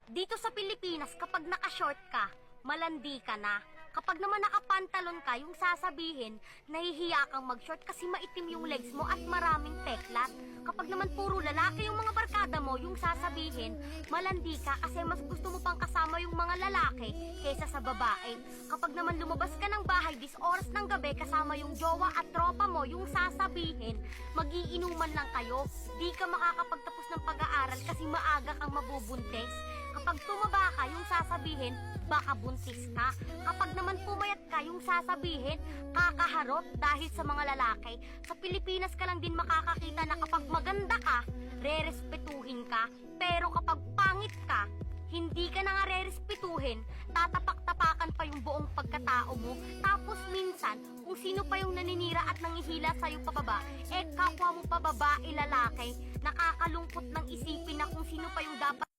Dito sa Pilipinas, kapag naka-short ka, malandi ka na. Kapag naman nakapantalon ka, yung sasabihin, nahihiya kang mag-short kasi maitim yung legs mo at maraming peklat. Kapag naman puro lalaki yung mga barkada mo, yung sasabihin, malandi ka kasi mas gusto mo pang kasama yung mga lalaki kaysa sa babae. Kapag naman lumabas ka ng bahay, dis oras ng gabi, kasama yung jowa at tropa mo, yung sasabihin, magiinuman lang kayo. Di ka makakapagtapos ng pag-aaral kasi maaga kang mabubuntis. Kapag tumaba ka, yung sasabihin, baka buntis ka. Kapag naman pumayat ka, yung sasabihin, kakaharot dahil sa mga lalaki. Sa Pilipinas ka lang din makakakita na kapag maganda ka, rerespetuhin ka. Pero kapag pangit ka, hindi ka na nga rerespetuhin, tatapak-tapakan pa yung buong pagkatao mo. Tapos minsan, kung sino pa yung naninira at nangihila sa'yo pababa, kapwa mo pa babae lalaki, nakakalungkot ng isipin na kung sino pa yung dapat